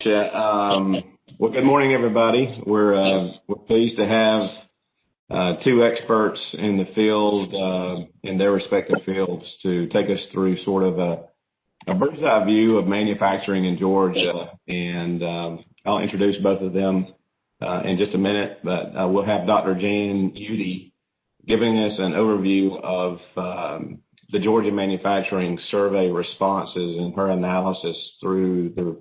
Well, good morning, everybody. We're pleased to have two experts in the field, in their respective fields, to take us through sort of a bird's eye view of manufacturing in Georgia. And I'll introduce both of them in just a minute, but we'll have Dr. Jan Youtie giving us an overview of the Georgia Manufacturing Survey responses and her analysis through the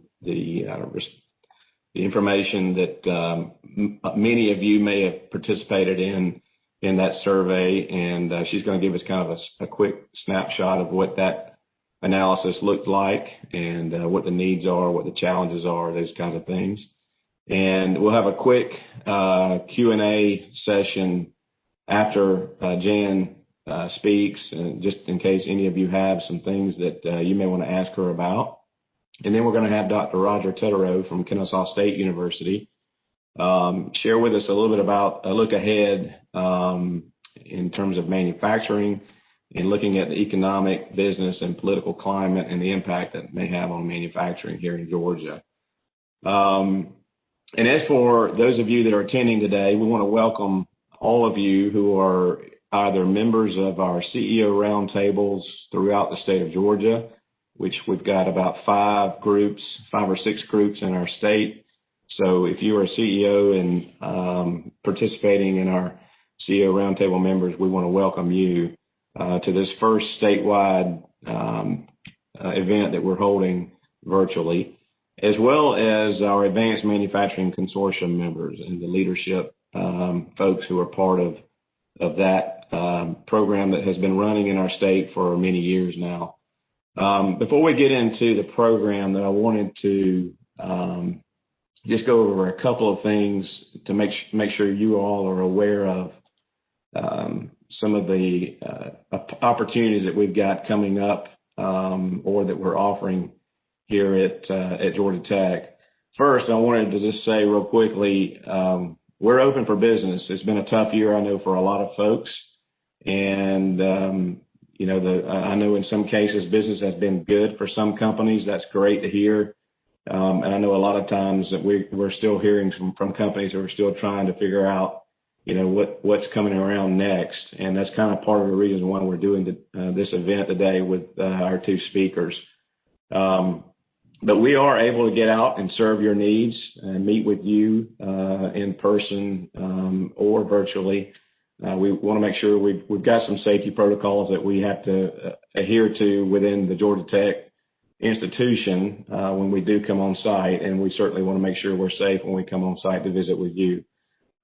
information that many of you may have participated in that survey, and she's going to give us kind of a quick snapshot of what that analysis looked like and what the needs are, what the challenges are, those kinds of things. And we'll have a quick Q&A session after Jan speaks, just in case any of you have some things that you may want to ask her about. And then we're going to have Dr. Roger Teterow from Kennesaw State University share with us a little bit about a look ahead in terms of manufacturing and looking at the economic, business, and political climate and the impact that it may have on manufacturing here in Georgia. And as for those of you that are attending today, we want to welcome all of you who are either members of our CEO roundtables throughout the state of Georgia, which we've got about 5 or 6 groups in our state. So if you are a CEO and participating in our CEO roundtable members, we want to welcome you to this first statewide event that we're holding virtually, as well as our Advanced Manufacturing Consortium members and the leadership folks who are part of that program that has been running in our state for many years now. Before we get into the program, that I wanted to just go over a couple of things to make sure you all are aware of some of the opportunities that we've got coming up or that we're offering here at Georgia Tech. First, I wanted to just say real quickly, we're open for business. It's been a tough year, I know, for a lot of folks, and I know in some cases business has been good for some companies. That's great to hear. And I know a lot of times that we're still hearing from companies who are still trying to figure out, what's coming around next. And that's kind of part of the reason why we're doing this event today with our 2 speakers. But we are able to get out and serve your needs and meet with you in person or virtually. We want to make sure we've got some safety protocols that we have to adhere to within the Georgia Tech institution when we do come on site, and we certainly want to make sure we're safe when we come on site to visit with you.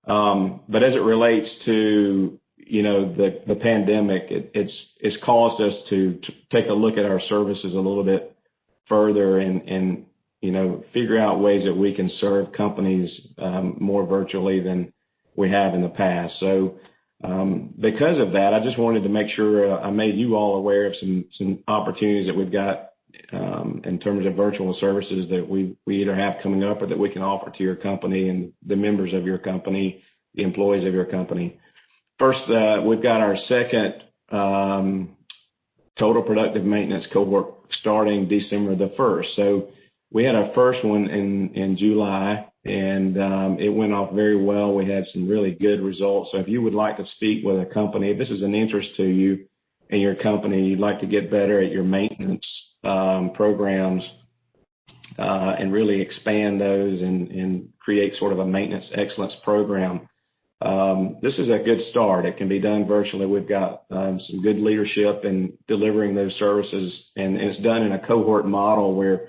But as it relates to the pandemic, it's caused us to take a look at our services a little bit further and figure out ways that we can serve companies more virtually than we have in the past. So because of that, I just wanted to make sure I made you all aware of some opportunities that we've got in terms of virtual services that we either have coming up or that we can offer to your company and the members of your company, the employees of your company. First, we've got our second total productive maintenance cohort starting December the 1st. So we had our first one in July, and it went off very well. We had some really good results. So if you would like to speak with a company, if this is an interest to you and your company, you'd like to get better at your maintenance programs and really expand those and create sort of a maintenance excellence program, this is a good start. It can be done virtually. We've got some good leadership in delivering those services, and it's done in a cohort model where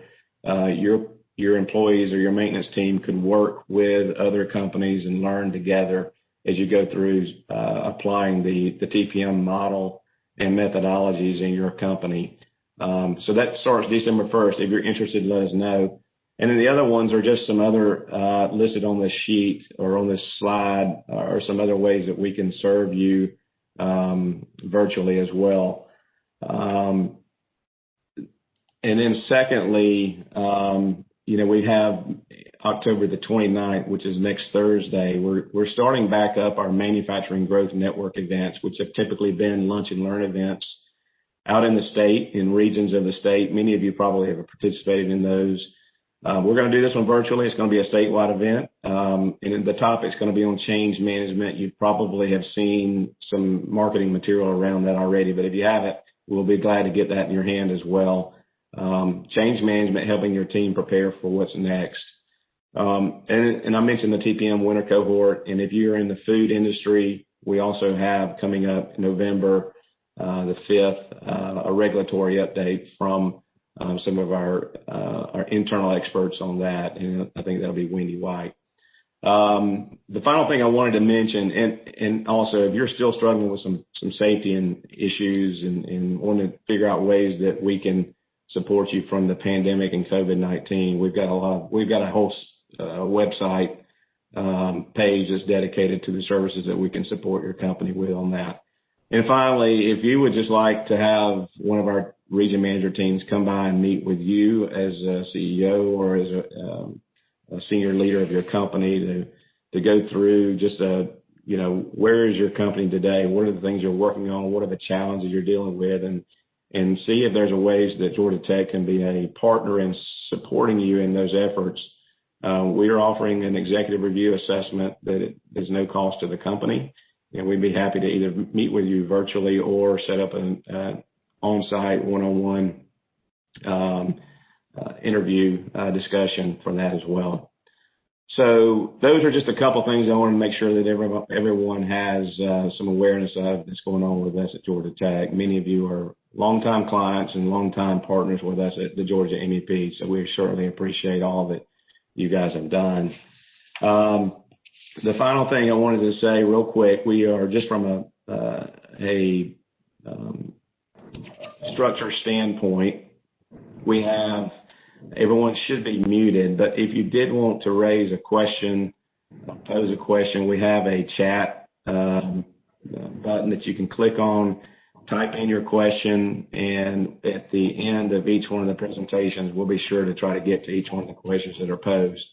your employees or your maintenance team could work with other companies and learn together as you go through applying the TPM model and methodologies in your company. So that starts December 1st. If you're interested, let us know. And then the other ones are just some other listed on this sheet or on this slide, or some other ways that we can serve you virtually as well. And then secondly, we have October the 29th, which is next Thursday. We're starting back up our Manufacturing Growth Network events, which have typically been lunch and learn events out in the state, in regions of the state. Many of you probably have participated in those. We're going to do this one virtually. It's going to be a statewide event. And the topic's going to be on change management. You probably have seen some marketing material around that already, but if you haven't, we'll be glad to get that in your hand as well. Change management, helping your team prepare for what's next. And I mentioned the TPM winter cohort, and if you're in the food industry, we also have coming up in November, the 5th, a regulatory update from some of our internal experts on that, and I think that'll be Wendy White. The final thing I wanted to mention, and also if you're still struggling with some safety and issues and want to figure out ways that we can support you from the pandemic and COVID-19, we've got a whole website page that's dedicated to the services that we can support your company with on that. And finally, if you would just like to have one of our region manager teams come by and meet with you as a CEO or as a senior leader of your company to go through just where is your company today? What are the things you're working on? What are the challenges you're dealing with? And see if there's ways that Georgia Tech can be a partner in supporting you in those efforts. We are offering an executive review assessment that is no cost to the company, and we'd be happy to either meet with you virtually or set up an on-site one-on-one interview discussion for that as well. So those are just a couple of things I want to make sure that everyone has some awareness of that's going on with us at Georgia Tech. Many of you are longtime clients and longtime partners with us at the Georgia MEP, so we certainly appreciate all that you guys have done. The final thing I wanted to say real quick, we are just from a structure standpoint, we have, everyone should be muted, but if you did want to raise a question, pose a question, we have a chat button that you can click on, type in your question, and at the end of each one of the presentations, we'll be sure to try to get to each one of the questions that are posed.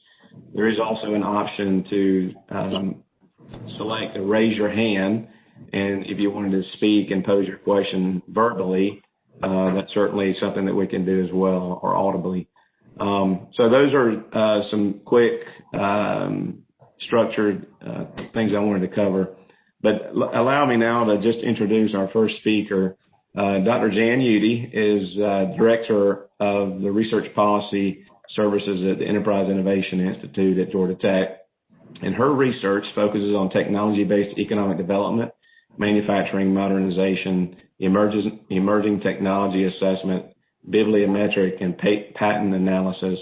There is also an option to select raise your hand, and if you wanted to speak and pose your question verbally, that's certainly something that we can do as well, or audibly. So those are some quick structured things I wanted to cover. But allow me now to just introduce our first speaker. Dr. Jan Youtie is Director of the Research Policy Services at the Enterprise Innovation Institute at Georgia Tech. And her research focuses on technology-based economic development, manufacturing modernization, emerging technology assessment, bibliometric and patent analysis,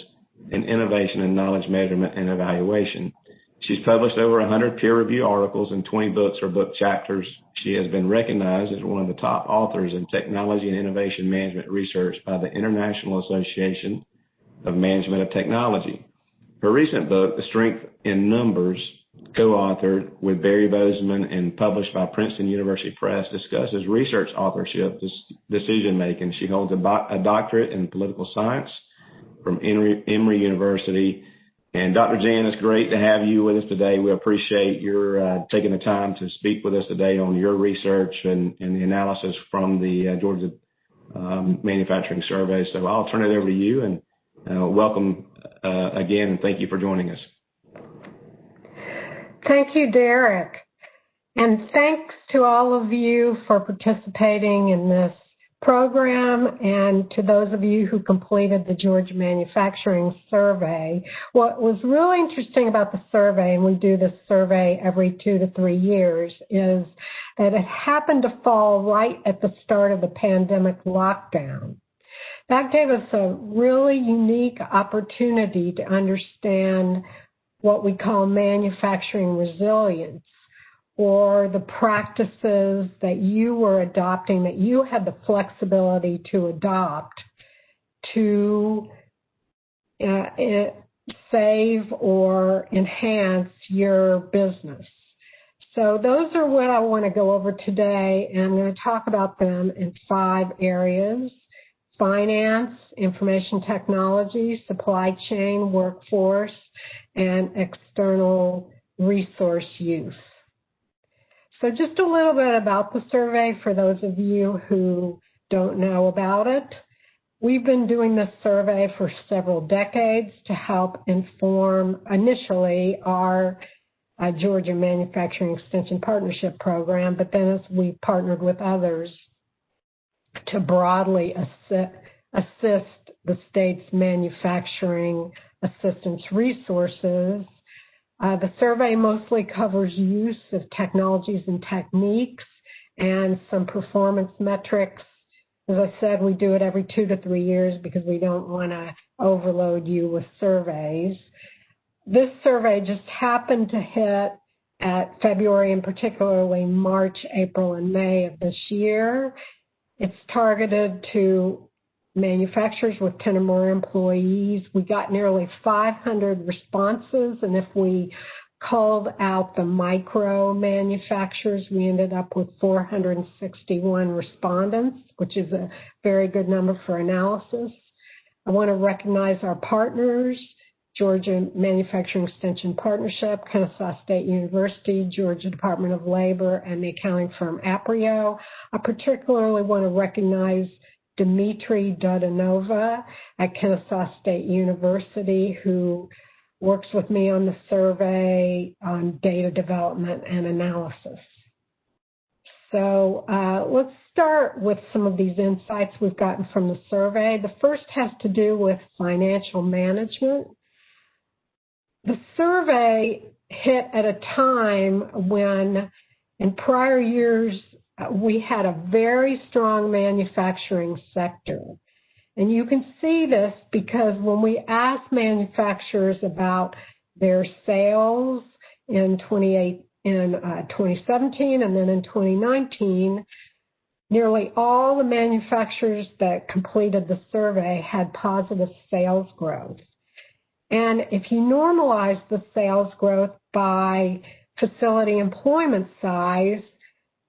and innovation and knowledge measurement and evaluation. She's published over 100 peer-reviewed articles and 20 books or book chapters. She has been recognized as one of the top authors in technology and innovation management research by the International Association of Management of Technology. Her recent book, The Strength in Numbers, co-authored with Barry Bozeman and published by Princeton University Press, discusses research authorship decision-making. She holds a doctorate in political science from Emory University. And Dr. Jan, it's great to have you with us today. We appreciate your taking the time to speak with us today on your research and the analysis from the Georgia Manufacturing Survey. So I'll turn it over to you, and welcome again, and thank you for joining us. Thank you, Derek. And thanks to all of you for participating in this program, and to those of you who completed the Georgia Manufacturing Survey. What was really interesting about the survey, and we do this survey every 2 to 3 years, is that it happened to fall right at the start of the pandemic lockdown. That gave us a really unique opportunity to understand what we call manufacturing resilience, or the practices that you were adopting, that you had the flexibility to adopt to save or enhance your business. So those are what I want to go over today, and I'm going to talk about them in 5 areas: finance, information technology, supply chain, workforce, and external resource use. So just a little bit about the survey for those of you who don't know about it. We've been doing this survey for several decades to help inform initially our Georgia Manufacturing Extension Partnership Program, but then as we partnered with others to broadly assist the state's manufacturing assistance resources. The survey mostly covers use of technologies and techniques and some performance metrics. As I said, we do it every 2 to 3 years because we don't want to overload you with surveys. This survey just happened to hit at February and particularly March, April, and May of this year. It's targeted to manufacturers with 10 or more employees. We got nearly 500 responses, and if we called out the micro manufacturers, we ended up with 461 respondents, which is a very good number for analysis. I want to recognize our partners, Georgia Manufacturing Extension Partnership, Kennesaw State University, Georgia Department of Labor, and the accounting firm Aprio. I particularly want to recognize Dmitry Dodonova at Kennesaw State University, who works with me on the survey on data development and analysis. So let's start with some of these insights we've gotten from the survey. The first has to do with financial management. The survey hit at a time when, in prior years, we had a very strong manufacturing sector. And you can see this because when we asked manufacturers about their sales in 2017 and then in 2019, nearly all the manufacturers that completed the survey had positive sales growth. And if you normalize the sales growth by facility employment size,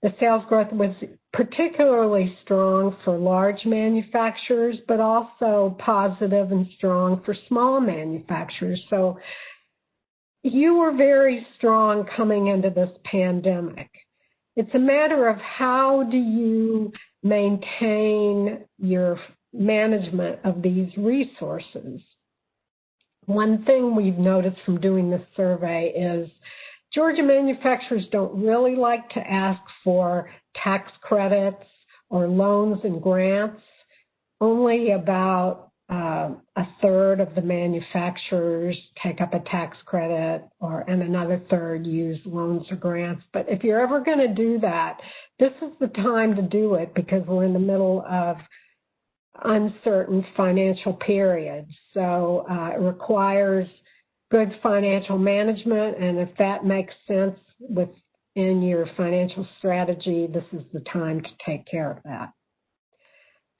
the sales growth was particularly strong for large manufacturers, but also positive and strong for small manufacturers. So you were very strong coming into this pandemic. It's a matter of how do you maintain your management of these resources. One thing we've noticed from doing this survey is Georgia manufacturers don't really like to ask for tax credits or loans and grants. Only about a third of the manufacturers take up a tax credit, and another third use loans or grants. But if you're ever going to do that, this is the time to do it because we're in the middle of uncertain financial periods. So it requires good financial management, and if that makes sense within your financial strategy, this is the time to take care of that.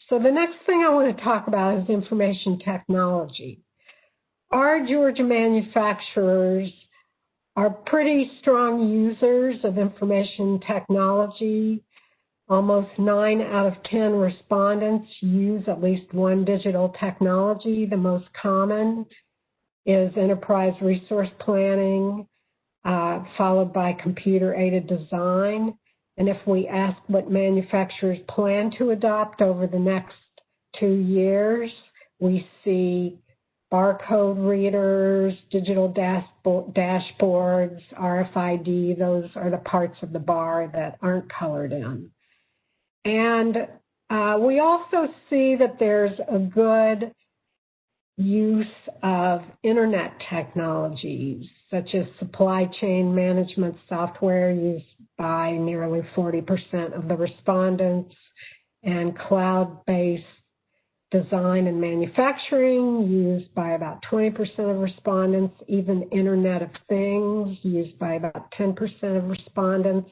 So the next thing I want to talk about is information technology. Our Georgia manufacturers are pretty strong users of information technology. Almost 9 out of 10 respondents use at least one digital technology. The most common is enterprise resource planning, followed by computer-aided design. And if we ask what manufacturers plan to adopt over the next 2 years, we see barcode readers, digital dashboards, RFID. Those are the parts of the bar that aren't colored in. And we also see that there's a good use of internet technologies, such as supply chain management software used by nearly 40% of the respondents, and cloud-based design and manufacturing used by about 20% of respondents, even Internet of Things used by about 10% of respondents.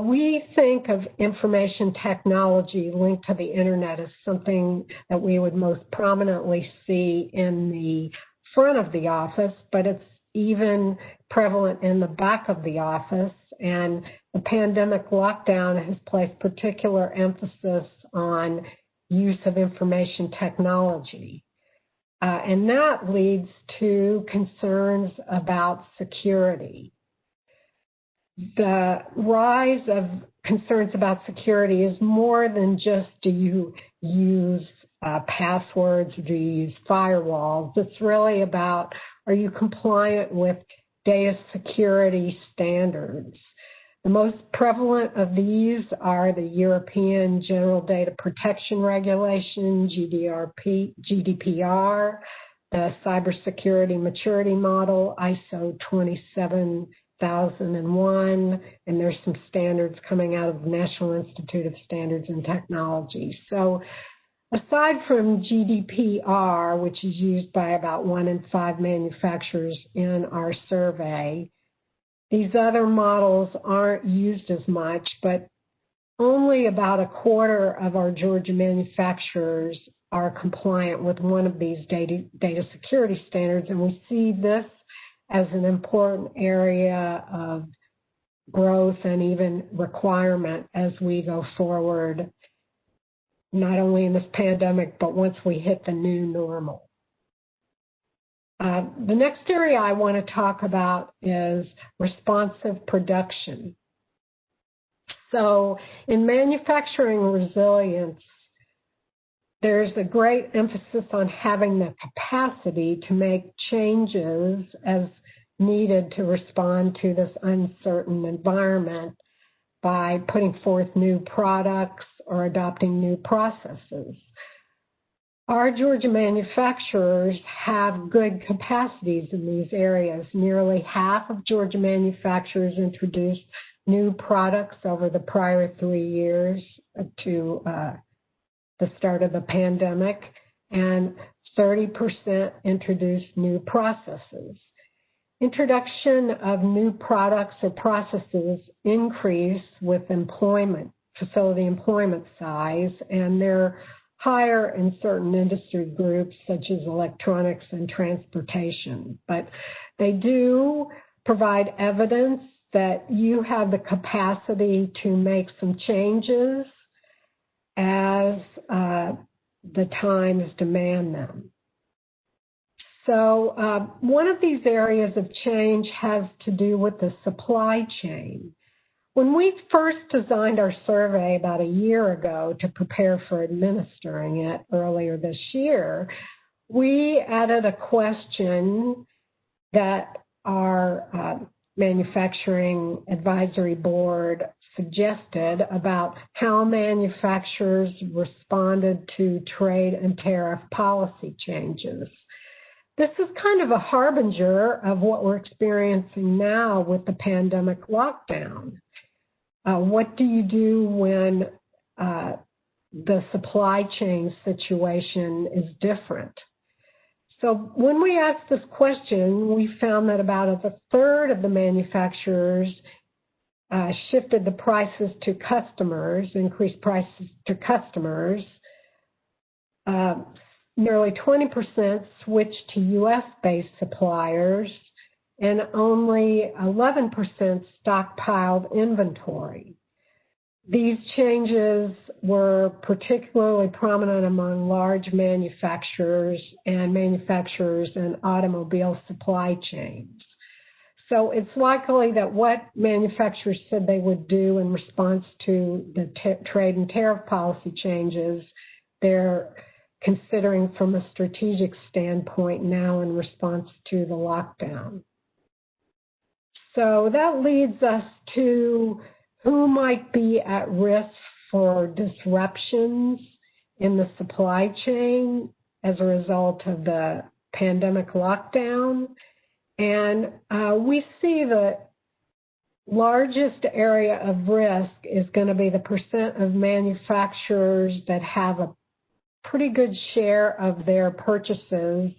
We think of information technology linked to the internet as something that we would most prominently see in the front of the office, but it's even prevalent in the back of the office. And the pandemic lockdown has placed particular emphasis on use of information technology. And that leads to concerns about security. The rise of concerns about security is more than just do you use passwords? Do you use firewalls? It's really about, are you compliant with data security standards? The most prevalent of these are the European General Data Protection Regulation, GDPR, the Cybersecurity Maturity Model, ISO 27001, and there's some standards coming out of the National Institute of Standards and Technology. So aside from GDPR, which is used by about 1 in 5 manufacturers in our survey, these other models aren't used as much, but only about a quarter of our Georgia manufacturers are compliant with one of these data security standards, and we see this as an important area of growth and even requirement as we go forward, not only in this pandemic, but once we hit the new normal. The next area I want to talk about is responsive production. So in manufacturing resilience, there's a great emphasis on having the capacity to make changes as needed to respond to this uncertain environment by putting forth new products or adopting new processes. Our Georgia manufacturers have good capacities in these areas. Nearly half of Georgia manufacturers introduced new products over the prior 3 years to the start of the pandemic, and 30% introduced new processes. Introduction of new products or processes increase with facility employment size, and they're higher in certain industry groups such as electronics and transportation. But they do provide evidence that you have the capacity to make some changes as the times demand them. So one of these areas of change has to do with the supply chain. When we first designed our survey about a year ago to prepare for administering it earlier this year, we added a question that our Manufacturing Advisory Board suggested about how manufacturers responded to trade and tariff policy changes. This is kind of a harbinger of what we're experiencing now with the pandemic lockdown. What do you do when the supply chain situation is different? So when we asked this question, we found that about a third of the manufacturers shifted the prices to customers, increased prices to customers. Nearly 20% switched to U.S.-based suppliers, and only 11% stockpiled inventory. These changes were particularly prominent among large manufacturers and manufacturers in automobile supply chains. So it's likely that what manufacturers said they would do in response to the trade and tariff policy changes, they're considering from a strategic standpoint now in response to the lockdown. So that leads us to who might be at risk for disruptions in the supply chain as a result of the pandemic lockdown. And we see the largest area of risk is going to be the percent of manufacturers that have a pretty good share of their purchases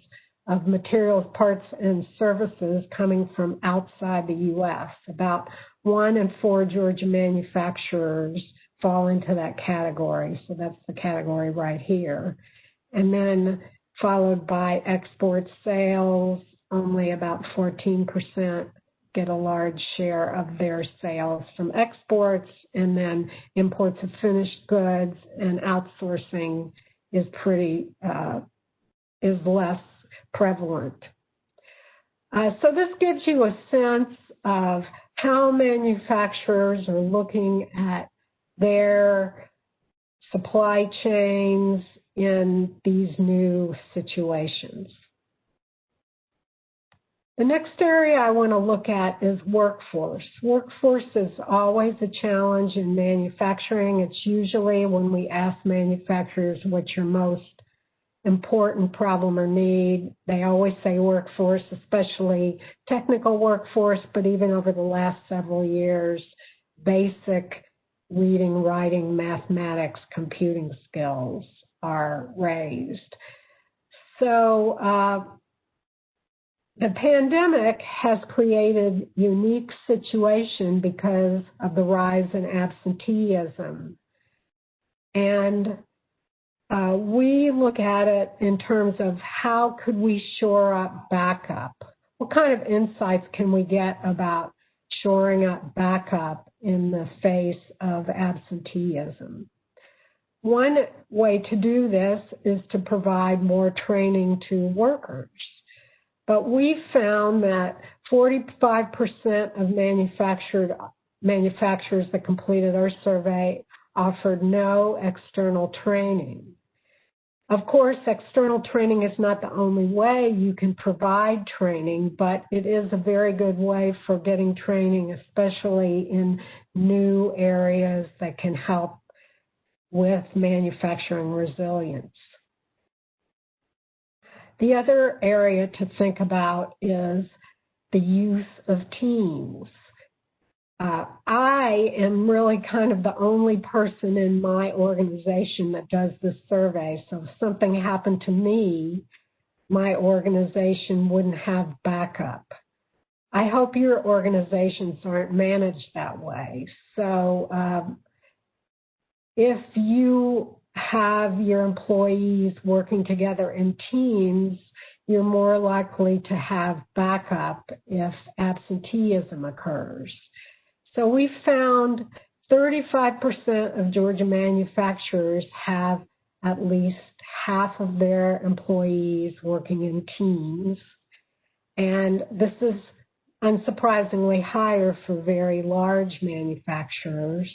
of materials, parts, and services coming from outside the U.S. About 1 in 4 Georgia manufacturers fall into that category. So that's the category right here. And then followed by export sales, only about 14% get a large share of their sales from exports, and then imports of finished goods and outsourcing is less prevalent. So this gives you a sense of how manufacturers are looking at their supply chains in these new situations. The next area I want to look at is workforce. Workforce is always a challenge in manufacturing. It's usually when we ask manufacturers what's your most important problem or need, they always say workforce, especially technical workforce, but even over the last several years, basic reading, writing, mathematics, computing skills are raised. So the pandemic has created a unique situation because of the rise in absenteeism. And we look at it in terms of how could we shore up backup? What kind of insights can we get about shoring up backup in the face of absenteeism? One way to do this is to provide more training to workers. But we found that 45% of manufacturers that completed our survey offered no external training. Of course, external training is not the only way you can provide training, but it is a very good way for getting training, especially in new areas that can help with manufacturing resilience. The other area to think about is the use of teams. I am really kind of the only person in my organization that does this survey. So if something happened to me, my organization wouldn't have backup. I hope your organizations aren't managed that way. So if you have your employees working together in teams, you're more likely to have backup if absenteeism occurs. So we found 35% of Georgia manufacturers have at least half of their employees working in teams. And this is unsurprisingly higher for very large manufacturers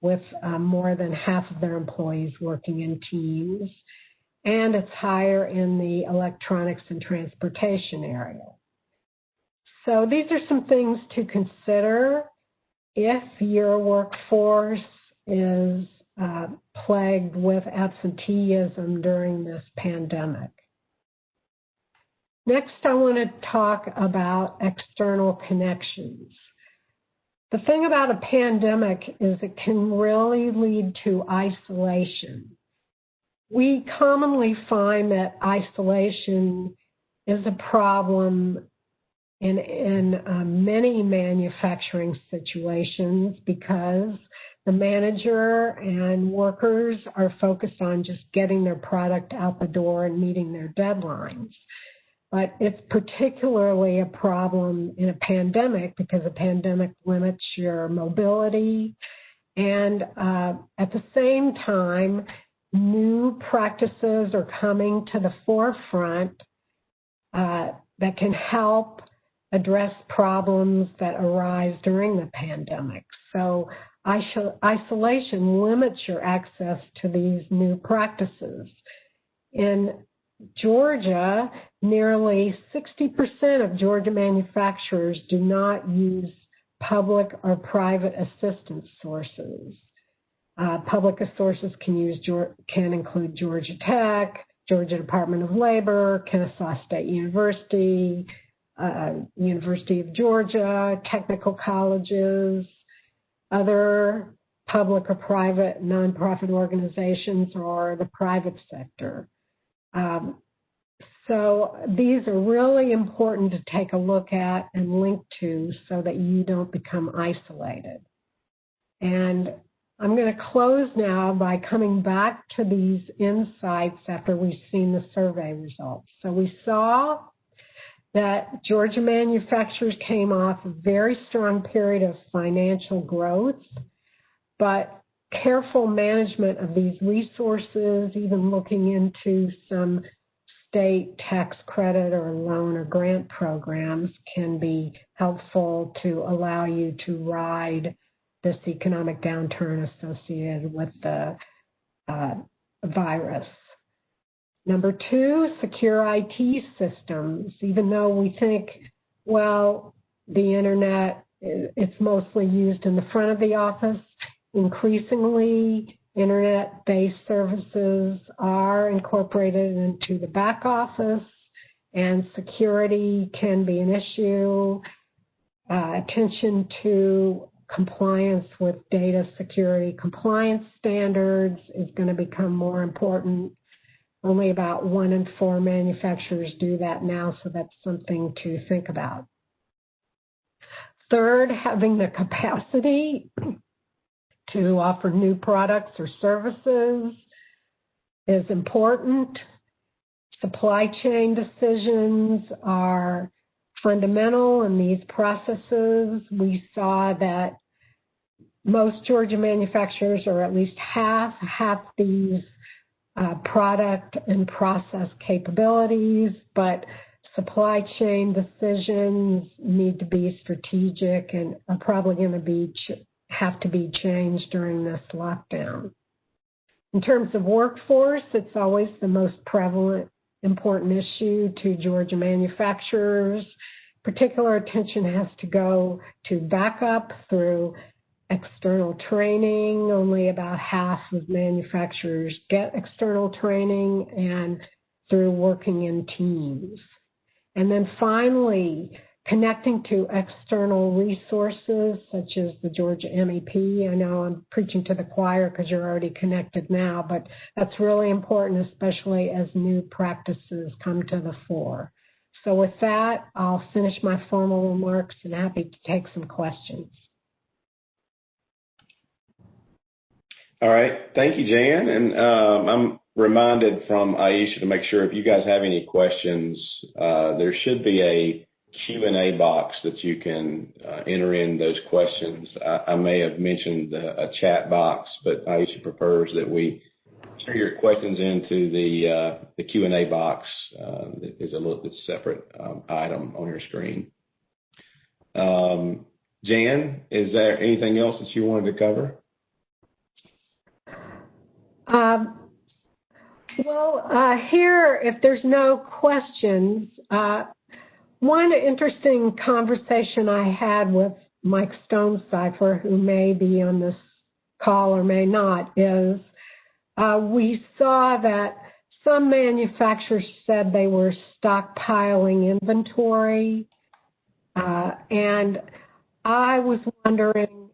with more than half of their employees working in teams. And it's higher in the electronics and transportation area. So these are some things to consider if your workforce is plagued with absenteeism during this pandemic. Next, I want to talk about external connections. The thing about a pandemic is it can really lead to isolation. We commonly find that isolation is a problem in many manufacturing situations because the manager and workers are focused on just getting their product out the door and meeting their deadlines. But it's particularly a problem in a pandemic because a pandemic limits your mobility. And at the same time, new practices are coming to the forefront that can help address problems that arise during the pandemic. So isolation limits your access to these new practices. In Georgia, nearly 60% of Georgia manufacturers do not use public or private assistance sources. Public sources can include Georgia Tech, Georgia Department of Labor, Kennesaw State University, University of Georgia, technical colleges, other public or private nonprofit organizations, or the private sector. So these are really important to take a look at and link to so that you don't become isolated. And I'm going to close now by coming back to these insights after we've seen the survey results. So we saw that Georgia manufacturers came off a very strong period of financial growth, but careful management of these resources, even looking into some state tax credit or loan or grant programs, can be helpful to allow you to ride this economic downturn associated with the virus. Number two, secure IT systems. Even though we think, well, the internet, it's mostly used in the front of the office, increasingly internet-based services are incorporated into the back office, and security can be an issue. Attention to compliance with data security compliance standards is going to become more important. Only about 1 in 4 manufacturers do that now, so that's something to think about. Third, having the capacity to offer new products or services is important. Supply chain decisions are fundamental in these processes. We saw that most Georgia manufacturers, or at least half, have these product and process capabilities, but supply chain decisions need to be strategic and are probably going to have to be changed during this lockdown. In terms of workforce, it's always the most prevalent, important issue to Georgia manufacturers. Particular attention has to go to backup through external training. Only about half of manufacturers get external training, and through working in teams. And then finally, connecting to external resources such as the Georgia MEP. I know I'm preaching to the choir because you're already connected now, but that's really important, especially as new practices come to the fore. So with that, I'll finish my formal remarks and happy to take some questions. All right. Thank you, Jan. And I'm reminded from Aisha to make sure if you guys have any questions, there should be a Q&A box that you can enter in those questions. I may have mentioned a chat box, but Aisha prefers that we enter your questions into the Q&A box. That is a little bit separate item on your screen. Jan, is there anything else that you wanted to cover? Here, if there's no questions, one interesting conversation I had with Mike Stonecipher, who may be on this call or may not, is we saw that some manufacturers said they were stockpiling inventory, and I was wondering,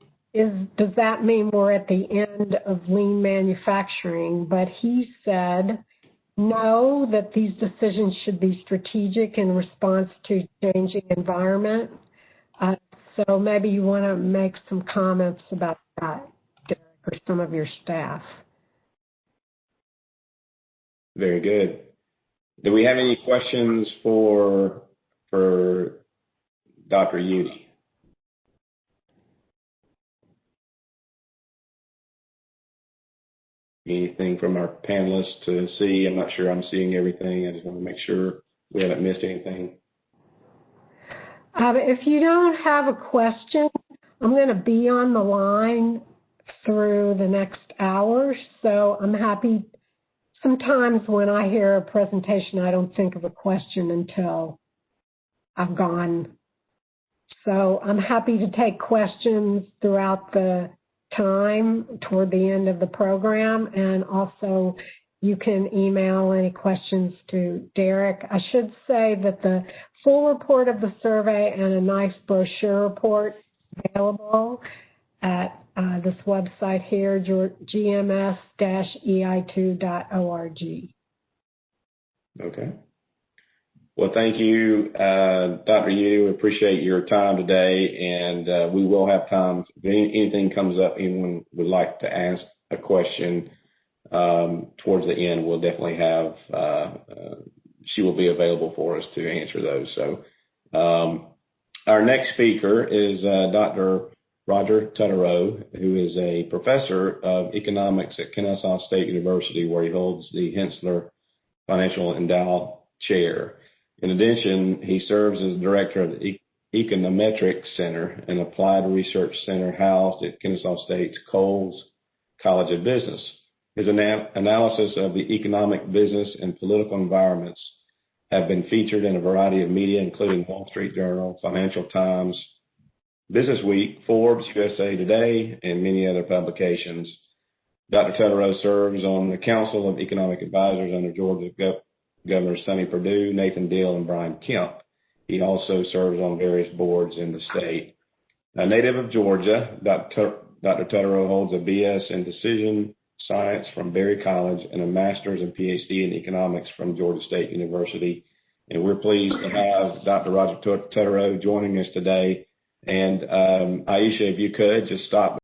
does that mean we're at the end of lean manufacturing? But he said, no, that these decisions should be strategic in response to changing environment. So maybe you want to make some comments about that, Derek, or some of your staff. Very good. Do we have any questions for Dr. Youtie? Anything from our panelists to see? I'm not sure I'm seeing everything. I just want to make sure we haven't missed anything. If you don't have a question, I'm going to be on the line through the next hour. So I'm happy. Sometimes when I hear a presentation, I don't think of a question until I've gone. So I'm happy to take questions throughout the time toward the end of the program, and also you can email any questions to Derek. I should say that the full report of the survey and a nice brochure report available at this website here, gms-ei2.org. Okay. Well, thank you, Dr. Yu. We appreciate your time today, and we will have time. If anything comes up, anyone would like to ask a question towards the end, we'll definitely have, she will be available for us to answer those. So our next speaker is Dr. Roger Tutterow, who is a professor of economics at Kennesaw State University, where he holds the Hensler Financial Endowment Chair. In addition, he serves as director of the Econometrics Center, an applied research center housed at Kennesaw State's Coles College of Business. His analysis of the economic, business, and political environments have been featured in a variety of media, including Wall Street Journal, Financial Times, Business Week, Forbes, USA Today, and many other publications. Dr. Teterow serves on the Council of Economic Advisors under Georgia Governors Sonny Perdue, Nathan Deal, and Brian Kemp. He also serves on various boards in the state. A native of Georgia, Dr. Teterow holds a BS in Decision Science from Berry College and a master's and PhD in economics from Georgia State University. And we're pleased to have Dr. Roger Teterow joining us today. And Aisha, if you could just stop